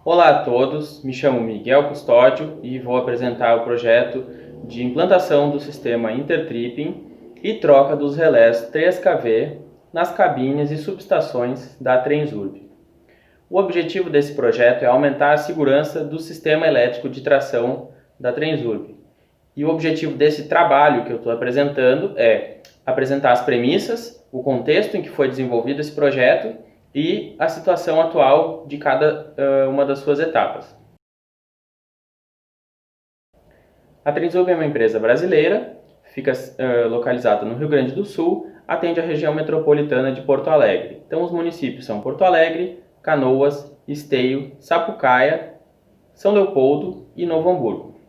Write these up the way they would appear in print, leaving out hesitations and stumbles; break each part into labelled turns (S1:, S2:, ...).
S1: Olá a todos, me chamo Miguel Custódio e vou apresentar o projeto de implantação do sistema Intertripping e troca dos relés 3kV nas cabines e subestações da Transurb. O objetivo desse projeto é aumentar a segurança do sistema elétrico de tração da Transurb. E o objetivo desse trabalho que eu estou apresentando é apresentar as premissas, o contexto em que foi desenvolvido esse projeto e a situação atual de cada uma das suas etapas. A Transurb é uma empresa brasileira, fica localizada no Rio Grande do Sul, atende a região metropolitana de Porto Alegre. Então os municípios são Porto Alegre, Canoas, Esteio, Sapucaia, São Leopoldo e Novo Hamburgo.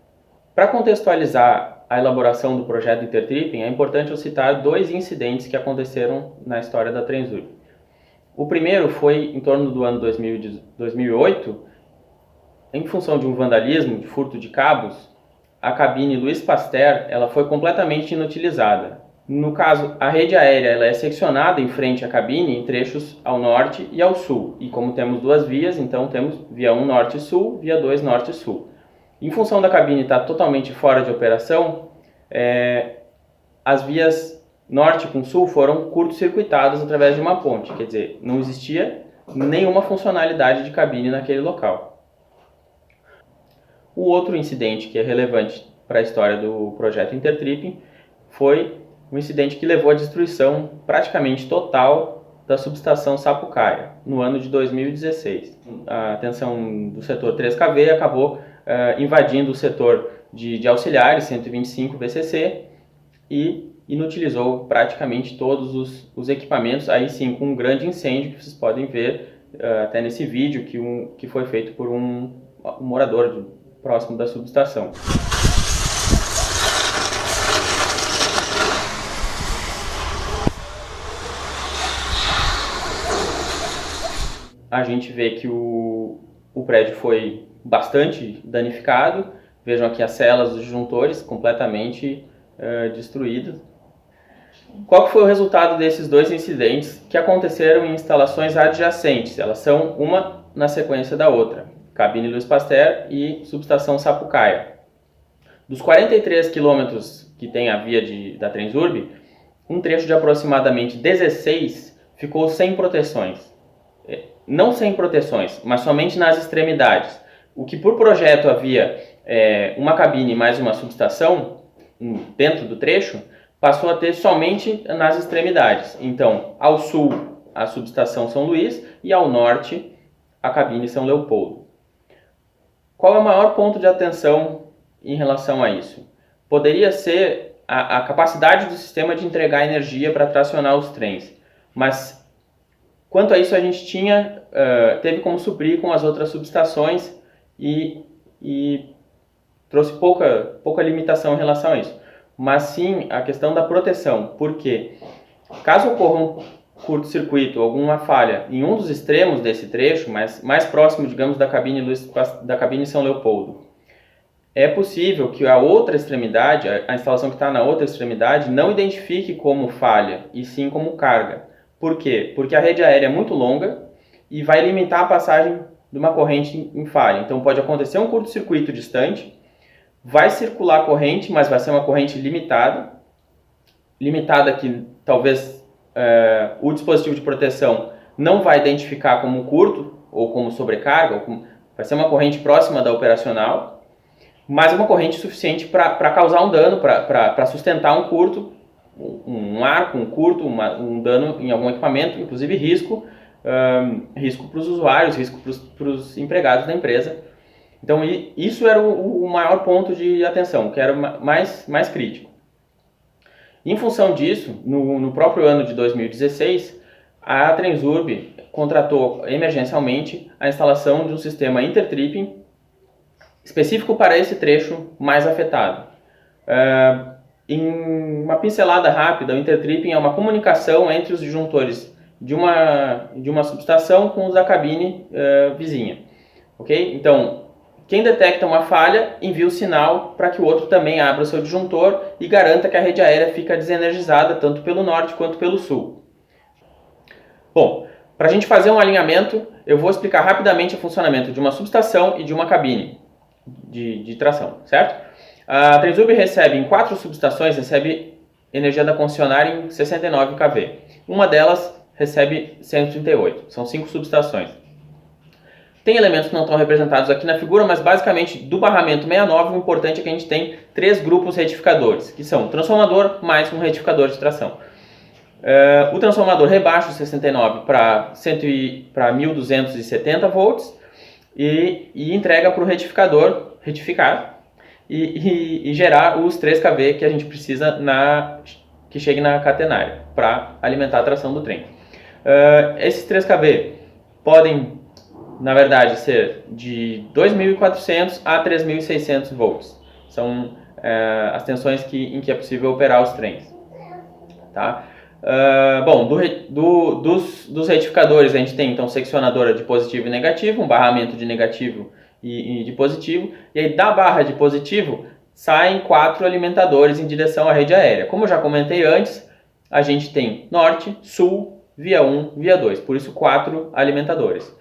S1: Para contextualizar a elaboração do projeto Intertripping, é importante eu citar dois incidentes que aconteceram na história da Transurb. O primeiro foi em torno do ano 2008, em função de um vandalismo, de furto de cabos, a cabine Luiz Pasteur ela foi completamente inutilizada. No caso, a rede aérea ela é seccionada em frente à cabine em trechos ao norte e ao sul. E como temos duas vias, então temos via 1 norte e sul, via 2 norte e sul. Em função da cabine estar totalmente fora de operação, as vias norte com sul foram curto-circuitadas através de uma ponte. Quer dizer, não existia nenhuma funcionalidade de cabine naquele local. O outro incidente que é relevante para a história do projeto Intertripping foi um incidente que levou à destruição praticamente total da subestação Sapucaia, no ano de 2016. A tensão do setor 3kV acabou invadindo o setor de auxiliares, 125 VCC, e inutilizou praticamente todos os equipamentos, aí sim com um grande incêndio que vocês podem ver até nesse vídeo que foi feito por um morador próximo da subestação. A gente vê que o prédio foi bastante danificado. Vejam aqui as celas dos disjuntores completamente destruídas. Qual foi o resultado desses dois incidentes que aconteceram em instalações adjacentes? Elas são uma na sequência da outra. Cabine Luiz Pasteur e subestação Sapucaia. Dos 43 quilômetros que tem a via da Transurb, um trecho de aproximadamente 16 ficou sem proteções. Não sem proteções, mas somente nas extremidades. O que por projeto havia uma cabine mais uma subestação dentro do trecho, passou a ter somente nas extremidades. Então, ao sul, a subestação São Luís e ao norte, a cabine São Leopoldo. Qual é o maior ponto de atenção em relação a isso? Poderia ser a capacidade do sistema de entregar energia para tracionar os trens, mas quanto a isso a gente teve como suprir com as outras subestações e trouxe pouca limitação em relação a isso. Mas sim a questão da proteção, porque caso ocorra um curto-circuito, alguma falha em um dos extremos desse trecho, mais próximo, digamos, da cabine São Leopoldo, é possível que a outra extremidade, a instalação que está na outra extremidade, não identifique como falha, e sim como carga. Por quê? Porque a rede aérea é muito longa e vai limitar a passagem de uma corrente em falha. Então pode acontecer um curto-circuito distante, vai circular a corrente, mas vai ser uma corrente limitada que talvez o dispositivo de proteção não vai identificar como curto ou como sobrecarga, vai ser uma corrente próxima da operacional, mas é uma corrente suficiente para causar um dano, para sustentar um curto, um arco, um curto, um dano em algum equipamento, inclusive risco para os usuários, risco para os empregados da empresa. Então isso era o maior ponto de atenção, que era mais crítico. Em função disso, no próprio ano de 2016, a Transurb contratou emergencialmente a instalação de um sistema Intertripping específico para esse trecho mais afetado. Em uma pincelada rápida, o Intertripping é uma comunicação entre os disjuntores de uma subestação com os da cabine vizinha. Okay? Então, quem detecta uma falha envia o sinal para que o outro também abra o seu disjuntor e garanta que a rede aérea fica desenergizada tanto pelo norte quanto pelo sul. Bom, para a gente fazer um alinhamento, eu vou explicar rapidamente o funcionamento de uma subestação e de uma cabine de tração, certo? A Trenzub recebe em 4 subestações, recebe energia da concessionária em 69 kV. Uma delas recebe 138, são 5 subestações. Tem elementos que não estão representados aqui na figura, mas basicamente do barramento 69 o importante é que a gente tem 3 grupos retificadores, que são o transformador mais um retificador de tração. O transformador rebaixa o 69 para 1270 volts e entrega para o retificador retificar e gerar os 3 kV que a gente precisa que chegue na catenária para alimentar a tração do trem. Esses 3 kV podem, na verdade, ser de 2.400 a 3.600 volts. São as tensões em que é possível operar os trens. Tá? Bom, dos retificadores a gente tem então seccionadora de positivo e negativo, um barramento de negativo e de positivo, e aí da barra de positivo saem 4 alimentadores em direção à rede aérea. Como eu já comentei antes, a gente tem norte, sul, via 1, via 2, por isso 4 alimentadores.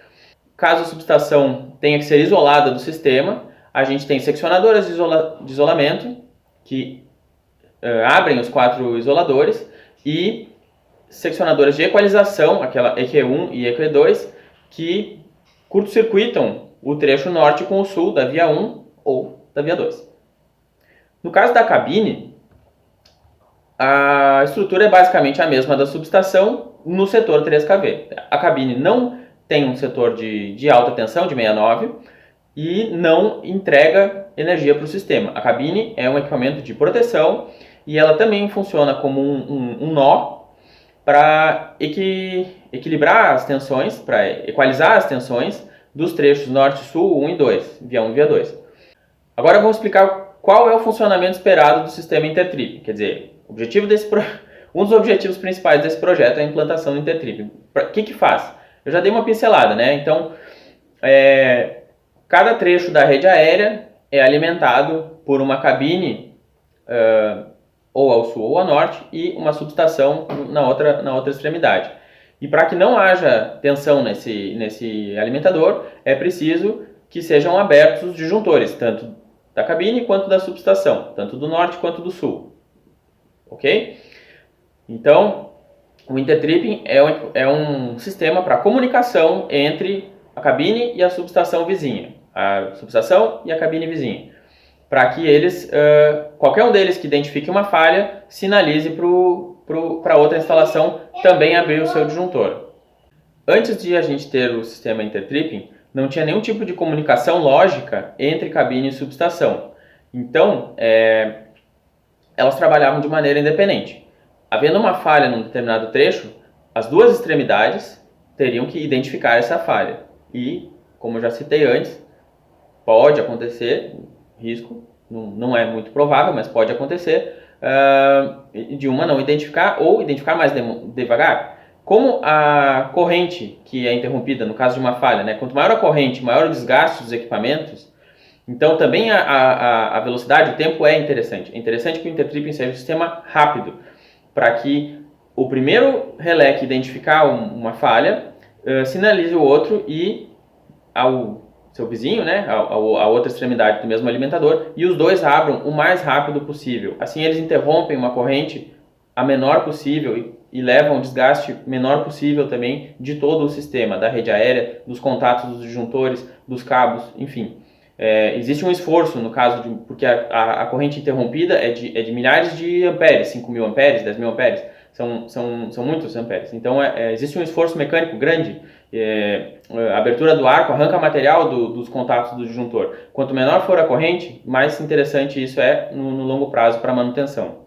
S1: Caso a subestação tenha que ser isolada do sistema, a gente tem seccionadoras de isolamento que abrem os 4 isoladores e seccionadoras de equalização, aquela EQ1 e EQ2, que curto-circuitam o trecho norte com o sul da via 1 ou da via 2. No caso da cabine, a estrutura é basicamente a mesma da subestação no setor 3 kV. A cabine não tem um setor de alta tensão, de 69, e não entrega energia para o sistema. A cabine é um equipamento de proteção e ela também funciona como um nó para equilibrar as tensões, para equalizar as tensões dos trechos norte-sul 1 e 2, via 1 e via 2. Agora vamos explicar qual é o funcionamento esperado do sistema intertrip. Quer dizer, um dos objetivos principais desse projeto é a implantação do intertrip. O que faz? Eu já dei uma pincelada, né? Então, cada trecho da rede aérea é alimentado por uma cabine ou ao sul ou ao norte e uma subestação na outra extremidade. E para que não haja tensão nesse alimentador, é preciso que sejam abertos os disjuntores, tanto da cabine quanto da subestação, tanto do norte quanto do sul. Ok? Então, o intertripping é um sistema para comunicação entre a cabine e a subestação vizinha, a subestação e a cabine vizinha, para que qualquer um deles que identifique uma falha, sinalize para outra instalação também abrir o seu disjuntor. Antes de a gente ter o sistema intertripping, não tinha nenhum tipo de comunicação lógica entre cabine e subestação. Então, elas trabalhavam de maneira independente. Havendo uma falha num determinado trecho, as 2 extremidades teriam que identificar essa falha. E, como eu já citei antes, pode acontecer, risco, não é muito provável, mas pode acontecer, de uma não identificar ou identificar mais devagar. Como a corrente que é interrompida, no caso de uma falha, né, quanto maior a corrente, maior o desgaste dos equipamentos, então também a velocidade, o tempo é interessante. É interessante que o intertripping seja um sistema rápido, para que o primeiro relé que identificar uma falha sinalize o outro e ao seu vizinho, né, a outra extremidade do mesmo alimentador, e os 2 abram o mais rápido possível. Assim eles interrompem uma corrente a menor possível e levam o desgaste menor possível também de todo o sistema, da rede aérea, dos contatos dos disjuntores, dos cabos, enfim. Existe um esforço no caso porque a corrente interrompida é de milhares de amperes, 5.000 amperes, 10.000 amperes, são muitos amperes. Então existe um esforço mecânico grande, a abertura do arco arranca material dos contatos do disjuntor. Quanto menor for a corrente, mais interessante isso é no longo prazo para a manutenção.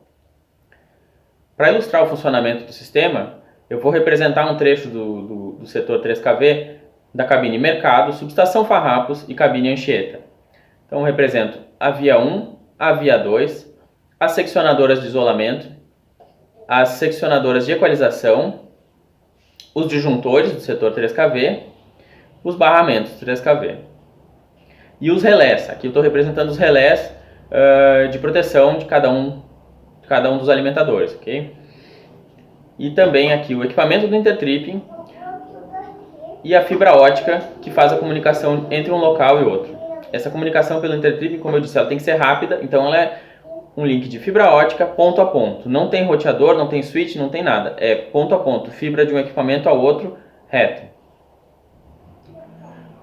S1: Para ilustrar o funcionamento do sistema, eu vou representar um trecho do setor 3 kV da cabine Mercado, subestação Farrapos e cabine Anchieta. Então eu represento a via 1, a via 2, as seccionadoras de isolamento, as seccionadoras de equalização, os disjuntores do setor 3 kV, os barramentos 3 kV. E os relés, aqui eu estou representando os relés de proteção de cada um dos alimentadores, ok? E também aqui o equipamento do intertripping e a fibra ótica, que faz a comunicação entre um local e outro. Essa comunicação pelo intertripping, como eu disse, ela tem que ser rápida, então ela é um link de fibra ótica ponto a ponto. Não tem roteador, não tem switch, não tem nada. É ponto a ponto, fibra de um equipamento ao outro, reto.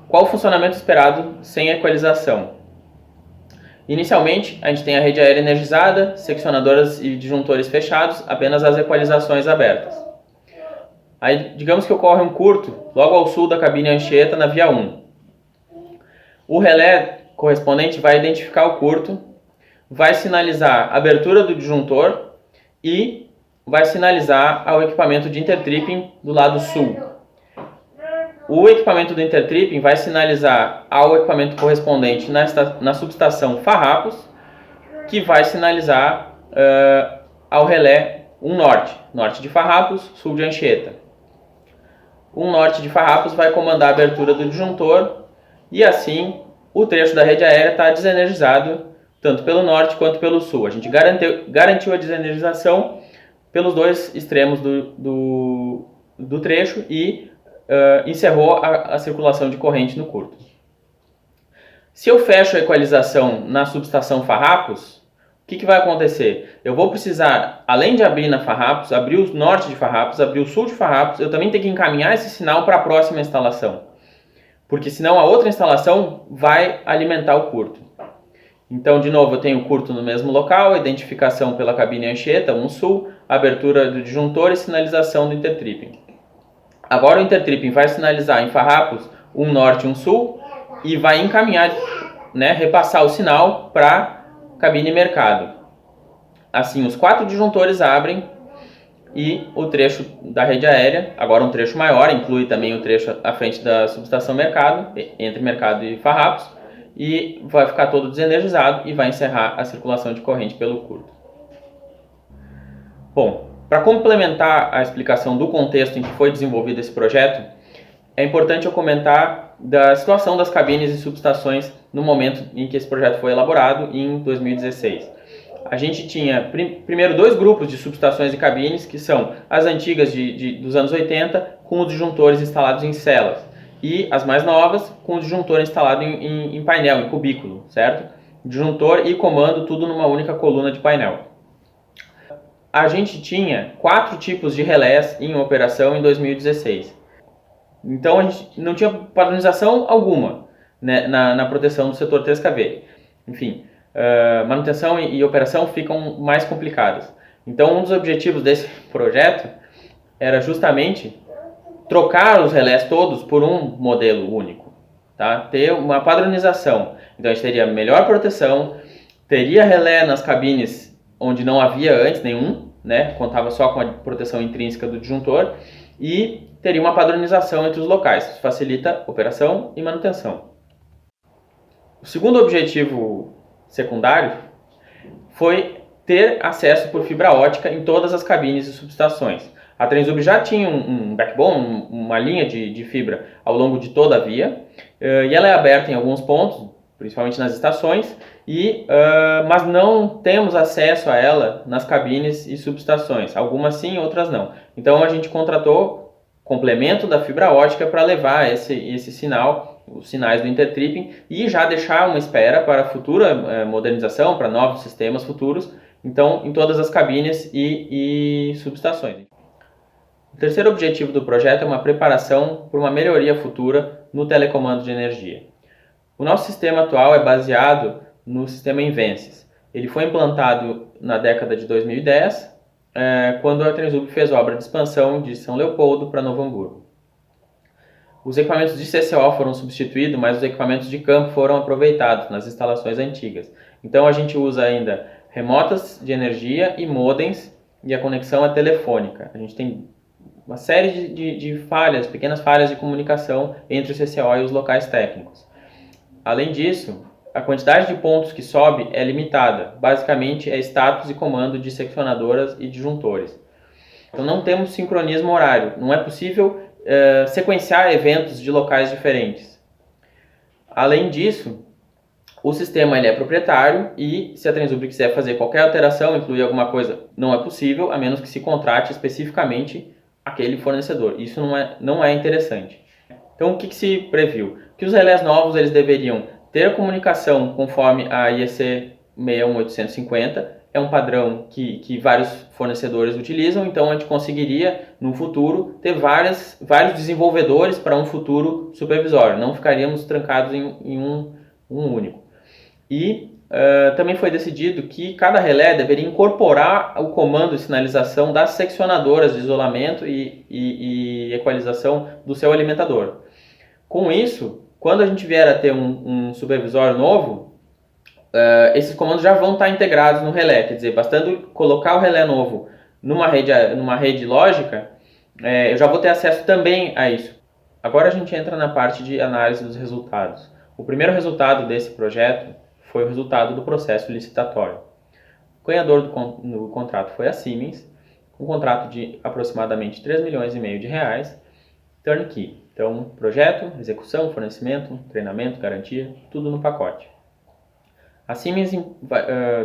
S1: Qual o funcionamento esperado sem equalização? Inicialmente, a gente tem a rede aérea energizada, seccionadoras e disjuntores fechados, apenas as equalizações abertas. Aí, digamos que ocorre um curto logo ao sul da cabine Anchieta na via 1. O relé correspondente vai identificar o curto, vai sinalizar a abertura do disjuntor e vai sinalizar ao equipamento de intertripping do lado sul. O equipamento do intertripping vai sinalizar ao equipamento correspondente na subestação Farrapos, que vai sinalizar ao relé um norte de Farrapos, sul de Anchieta. Um norte de Farrapos vai comandar a abertura do disjuntor e assim o trecho da rede aérea está desenergizado tanto pelo norte quanto pelo sul. A gente garantiu a desenergização pelos dois extremos do trecho e encerrou a circulação de corrente no curto. Se eu fecho a equalização na subestação Farrapos, o que vai acontecer? Eu vou precisar, além de abrir na Farrapos, abrir o norte de Farrapos, abrir o sul de Farrapos, eu também tenho que encaminhar esse sinal para a próxima instalação. Porque senão a outra instalação vai alimentar o curto. Então, de novo, eu tenho o curto no mesmo local, identificação pela cabine Anchieta, um sul, abertura do disjuntor e sinalização do intertripping. Agora o intertripping vai sinalizar em Farrapos um norte e um sul e vai encaminhar, repassar o sinal para cabine mercado. Assim, os 4 disjuntores abrem e o trecho da rede aérea, agora um trecho maior, inclui também o trecho à frente da subestação mercado, entre mercado e Farrapos, e vai ficar todo desenergizado e vai encerrar a circulação de corrente pelo curto. Bom, para complementar a explicação do contexto em que foi desenvolvido esse projeto, é importante eu comentar da situação das cabines e subestações no momento em que esse projeto foi elaborado, em 2016. A gente tinha, primeiro, 2 grupos de subestações e cabines, que são as antigas dos anos 80, com os disjuntores instalados em celas, e as mais novas, com o disjuntor instalado em painel, em cubículo, certo? Disjuntor e comando, tudo numa única coluna de painel. A gente tinha 4 tipos de relés em operação em 2016. Então a gente não tinha padronização alguma, né, na proteção do setor 3kV. Enfim, manutenção e operação ficam mais complicadas. Então um dos objetivos desse projeto era justamente trocar os relés todos por um modelo único, tá? Ter uma padronização. Então a gente teria melhor proteção, teria relé nas cabines onde não havia antes nenhum, né? Contava só com a proteção intrínseca do disjuntor e teria uma padronização entre os locais. Isso facilita operação e manutenção. O segundo objetivo secundário foi ter acesso por fibra ótica em todas as cabines e subestações. A Transub já tinha um backbone, uma linha de fibra ao longo de toda a via, e ela é aberta em alguns pontos, principalmente nas estações, mas não temos acesso a ela nas cabines e subestações. Algumas sim, outras não. Então a gente contratou complemento da fibra ótica para levar esse sinal, os sinais do intertripping, e já deixar uma espera para a futura modernização, para novos sistemas futuros, então em todas as cabines e subestações. O terceiro objetivo do projeto é uma preparação para uma melhoria futura no telecomando de energia. O nosso sistema atual é baseado no sistema Invencis. Ele foi implantado na década de 2010, quando a Transub fez obra de expansão de São Leopoldo para Novo Hamburgo. Os equipamentos de CCO foram substituídos, mas os equipamentos de campo foram aproveitados nas instalações antigas. Então a gente usa ainda remotas de energia e modems, e a conexão é telefônica. A gente tem uma série de falhas, pequenas falhas de comunicação entre o CCO e os locais técnicos. Além disso, a quantidade de pontos que sobe é limitada. Basicamente, é status e comando de seccionadoras e disjuntores. Então, não temos sincronismo horário. Não é possível sequenciar eventos de locais diferentes. Além disso, o sistema ele é proprietário e, se a Transub quiser fazer qualquer alteração, incluir alguma coisa, não é possível, a menos que se contrate especificamente aquele fornecedor. Isso não é interessante. Então, o que se previu? Que os relés novos eles deveriam ter a comunicação conforme a IEC 61850, é um padrão que vários fornecedores utilizam, então a gente conseguiria, no futuro, ter vários desenvolvedores para um futuro supervisório, não ficaríamos trancados em um único. E também foi decidido que cada relé deveria incorporar o comando de sinalização das seccionadoras de isolamento e equalização do seu alimentador. Com isso, quando a gente vier a ter um supervisório novo, esses comandos já vão estar integrados no relé, quer dizer, bastando colocar o relé novo numa rede lógica, eu já vou ter acesso também a isso. Agora a gente entra na parte de análise dos resultados. O primeiro resultado desse projeto foi o resultado do processo licitatório. O ganhador do contrato foi a Siemens, um contrato de aproximadamente 3,5 milhões de reais, turnkey. Então, projeto, execução, fornecimento, treinamento, garantia, tudo no pacote. A Siemens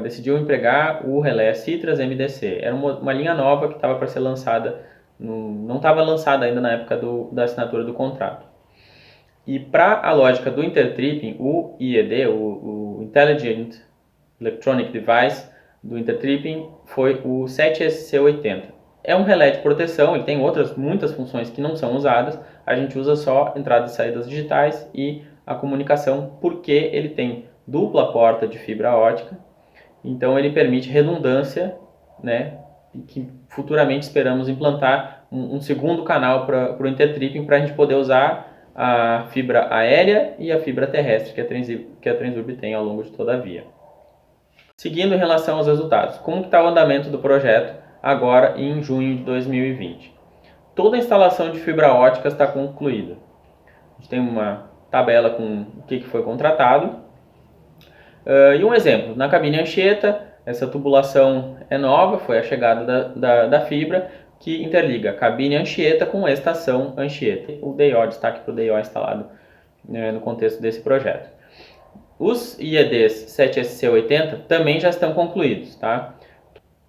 S1: decidiu empregar o relé Citras MDC. Era uma linha nova que estava para ser lançada, não estava lançada ainda na época da assinatura do contrato. E para a lógica do intertripping, o IED, o Intelligent Electronic Device do intertripping, foi o 7SC80. É um relé de proteção, ele tem muitas funções que não são usadas, a gente usa só entradas e saídas digitais e a comunicação, porque ele tem dupla porta de fibra ótica, então ele permite redundância, né, que futuramente esperamos implantar um segundo canal para o intertripping, para a gente poder usar a fibra aérea e a fibra terrestre que a Transurb tem ao longo de toda a via. Seguindo em relação aos resultados, como está o andamento do projeto agora em junho de 2020? Toda a instalação de fibra ótica está concluída. A gente tem uma tabela com o que foi contratado. E um exemplo, na cabine Anchieta, essa tubulação é nova, foi a chegada da fibra, que interliga a cabine Anchieta com a estação Anchieta. O DIO, destaque para o DIO instalado no contexto desse projeto. Os IEDs 7SC80 também já estão concluídos. Tá?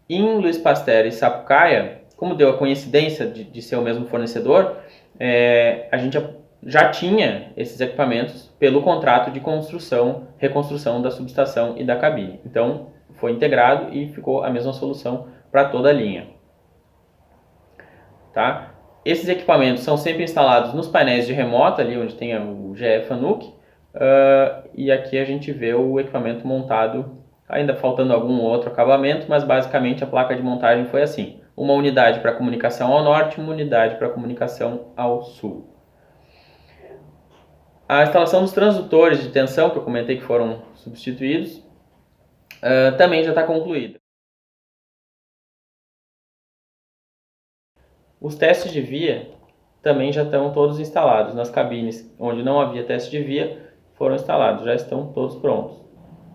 S1: Em Luiz Pasteur e Sapucaia, como deu a coincidência de ser o mesmo fornecedor, a gente já tinha esses equipamentos pelo contrato de reconstrução da subestação e da cabine. Então, foi integrado e ficou a mesma solução para toda a linha. Tá? Esses equipamentos são sempre instalados nos painéis de remota, ali onde tem o GE Fanuc, e aqui a gente vê o equipamento montado, ainda faltando algum outro acabamento, mas basicamente a placa de montagem foi assim: uma unidade para comunicação ao norte, uma unidade para comunicação ao sul. A instalação dos transdutores de tensão, que eu comentei que foram substituídos, também já está concluída. Os testes de via também já estão todos instalados. Nas cabines onde não havia teste de via, foram instalados, já estão todos prontos.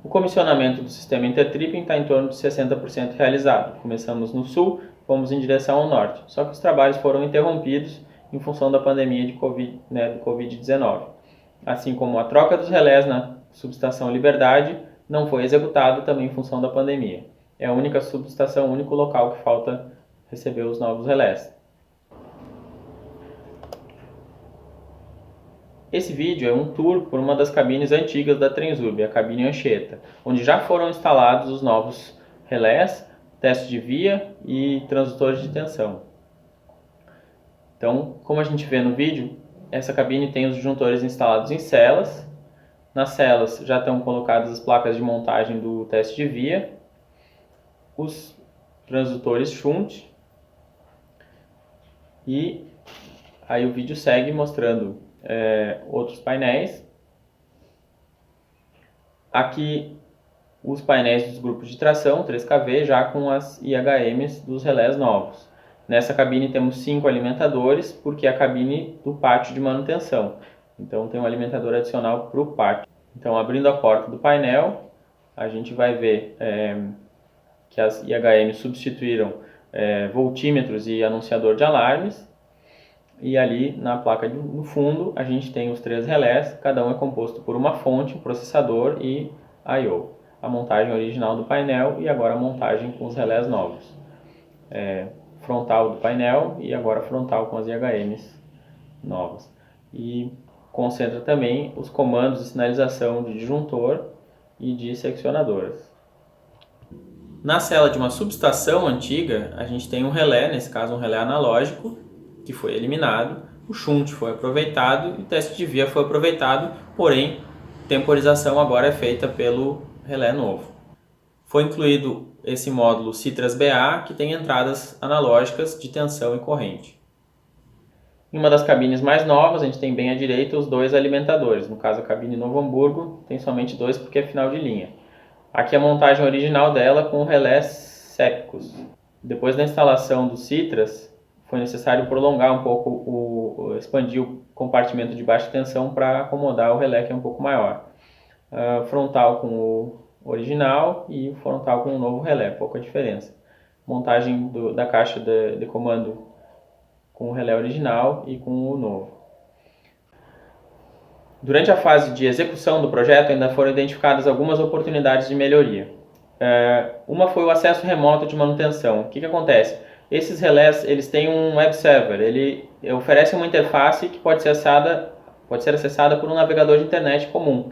S1: O comissionamento do sistema intertripping está em torno de 60% realizado. Começamos no sul, fomos em direção ao norte. Só que os trabalhos foram interrompidos em função da pandemia do Covid-19. Assim como a troca dos relés na subestação Liberdade não foi executada também em função da pandemia. É a única subestação, o único local que falta receber os novos relés. Esse vídeo é um tour por uma das cabines antigas da Transurb, a cabine Anchieta, onde já foram instalados os novos relés, teste de via e transdutores de tensão. Então, como a gente vê no vídeo, essa cabine tem os disjuntores instalados em celas. Nas celas já estão colocadas as placas de montagem do teste de via, os transdutores shunt, e aí o vídeo segue mostrando outros painéis. Aqui os painéis dos grupos de tração 3kV já com as IHMs dos relés novos. Nessa cabine temos 5 alimentadores, porque é a cabine do pátio de manutenção. Então tem um alimentador adicional para o pátio. Então, abrindo a porta do painel, a gente vai ver que as IHMs substituíram voltímetros e anunciador de alarmes. E ali na placa no fundo a gente tem os 3 relés, cada um é composto por uma fonte, um processador e I/O. A montagem original do painel e agora a montagem com os relés novos. Frontal do painel e agora frontal com as IHMs novas. e concentra também os comandos de sinalização de disjuntor e de seccionadoras. Na célula de uma subestação antiga, a gente tem um relé, nesse caso um relé analógico, que foi eliminado, o shunt foi aproveitado e o teste de via foi aproveitado, porém, temporização agora é feita pelo relé novo. Foi incluído esse módulo Citras BA, que tem entradas analógicas de tensão e corrente. Em uma das cabines mais novas, a gente tem bem à direita os dois alimentadores. No caso, a cabine Novo Hamburgo tem somente dois porque é final de linha. Aqui a montagem original dela com relés sépticos. Depois da instalação do Citras, foi necessário prolongar um pouco, expandir o compartimento de baixa tensão para acomodar o relé, que é um pouco maior. Frontal com o original e o frontal com o novo relé, pouca diferença. Montagem da caixa de comando com o relé original e com o novo. Durante a fase de execução do projeto ainda foram identificadas algumas oportunidades de melhoria. Uma foi o acesso remoto de manutenção. O que acontece? Esses relés eles têm um web server, ele oferece uma interface que pode ser acessada por um navegador de internet comum.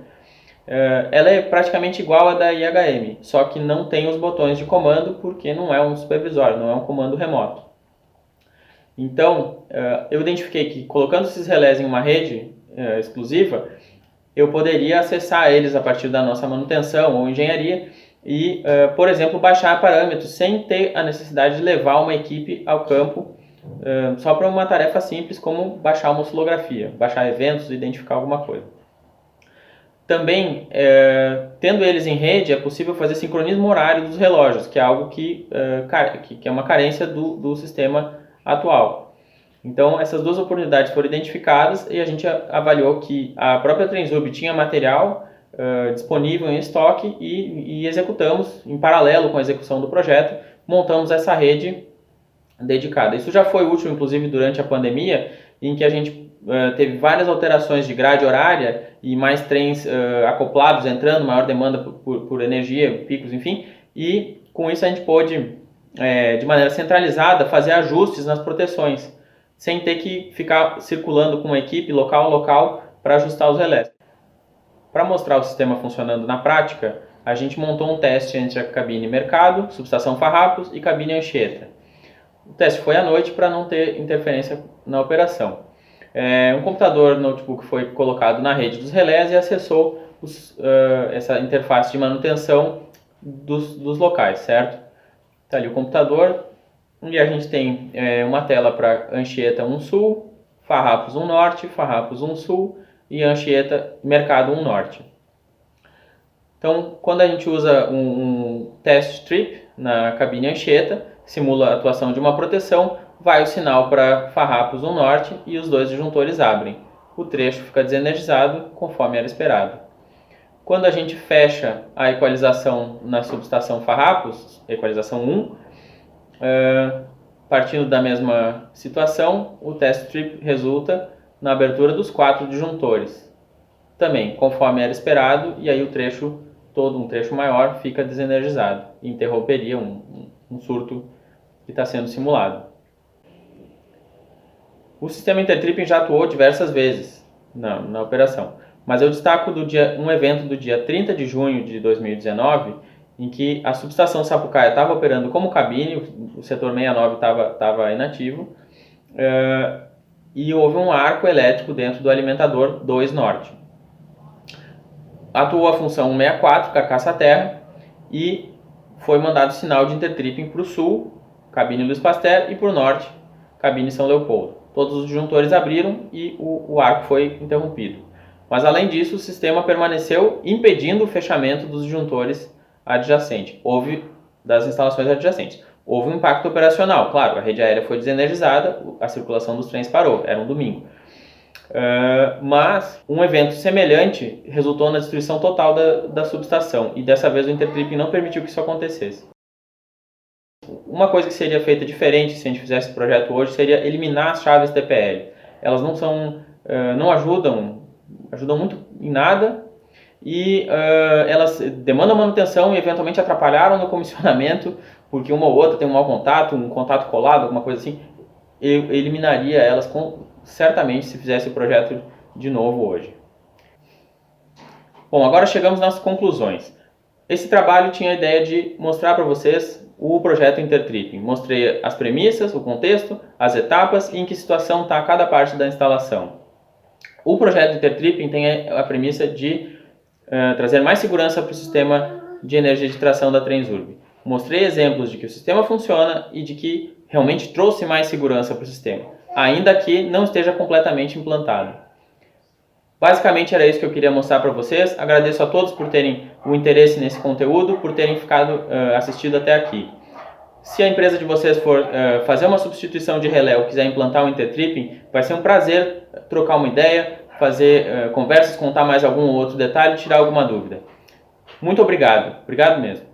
S1: Ela é praticamente igual à da IHM, só que não tem os botões de comando porque não é um supervisório, não é um comando remoto. Então, eu identifiquei que colocando esses relés em uma rede exclusiva, eu poderia acessar eles a partir da nossa manutenção ou engenharia e, por exemplo, baixar parâmetros sem ter a necessidade de levar uma equipe ao campo só para uma tarefa simples como baixar uma oscilografia, baixar eventos e identificar alguma coisa. Também, tendo eles em rede, é possível fazer sincronismo horário dos relógios, que é algo que é uma carência do sistema atual. Então, essas duas oportunidades foram identificadas e a gente avaliou que a própria Trenzub tinha material disponível em estoque e executamos, em paralelo com a execução do projeto, montamos essa rede dedicada. Isso já foi útil, inclusive, durante a pandemia, em que a gente teve várias alterações de grade horária e mais trens acoplados entrando, maior demanda por energia, picos, enfim, e com isso a gente pôde, de maneira centralizada, fazer ajustes nas proteções, sem ter que ficar circulando com uma equipe local a local para ajustar os relés. Para mostrar o sistema funcionando na prática, a gente montou um teste entre a cabine Mercado, subestação Farrapos e cabine Anchieta. O teste foi à noite para não ter interferência na operação. Um computador notebook foi colocado na rede dos relés e acessou essa interface de manutenção dos locais, certo? Está ali o computador e a gente tem uma tela para Anchieta 1 Sul, Farrapos 1 Norte, Farrapos 1 Sul e Anchieta Mercado 1 Norte. Então, quando a gente usa um test strip na cabine Anchieta, simula a atuação de uma proteção, vai o sinal para Farrapos 1 Norte e os dois disjuntores abrem. O trecho fica desenergizado conforme era esperado. Quando a gente fecha a equalização na subestação Farrapos, equalização 1, partindo da mesma situação, o test strip resulta na abertura dos 4 disjuntores. Também, conforme era esperado, e aí o trecho, todo um trecho maior, fica desenergizado e interromperia um surto que está sendo simulado. O sistema Intertripping já atuou diversas vezes na operação, mas eu destaco um evento do dia 30 de junho de 2019, em que a subestação Sapucaia estava operando como cabine, o setor 69 estava inativo, e houve um arco elétrico dentro do alimentador 2 Norte. Atuou a função 164, carcaça terra, e foi mandado sinal de intertripping para o sul, cabine Luiz Pasteur, e para o norte, cabine São Leopoldo. Todos os disjuntores abriram e o arco foi interrompido. Mas além disso, o sistema permaneceu impedindo o fechamento dos disjuntores adjacentes, das instalações adjacentes. Houve um impacto operacional, claro, a rede aérea foi desenergizada, a circulação dos trens parou, era um domingo. Mas um evento semelhante resultou na destruição total da subestação e dessa vez o Intertripping não permitiu que isso acontecesse. Uma coisa que seria feita diferente se a gente fizesse o projeto hoje seria eliminar as chaves TPL. Elas não ajudam muito em nada e elas demandam manutenção e eventualmente atrapalharam no comissionamento porque uma ou outra tem um mau contato, um contato colado, alguma coisa assim. Eu eliminaria elas certamente se fizesse o projeto de novo hoje. Bom, agora chegamos nas conclusões. Esse trabalho tinha a ideia de mostrar para vocês o projeto Intertripping. Mostrei as premissas, o contexto, as etapas e em que situação está cada parte da instalação. O projeto Intertripping tem a premissa de trazer mais segurança para o sistema de energia de tração da Transurb. Mostrei exemplos de que o sistema funciona e de que realmente trouxe mais segurança para o sistema, ainda que não esteja completamente implantado. Basicamente era isso que eu queria mostrar para vocês. Agradeço a todos por terem o interesse nesse conteúdo, por terem assistido até aqui. Se a empresa de vocês for fazer uma substituição de relé ou quiser implantar o Intertripping, vai ser um prazer trocar uma ideia, fazer conversas, contar mais algum outro detalhe, tirar alguma dúvida. Muito obrigado. Obrigado mesmo.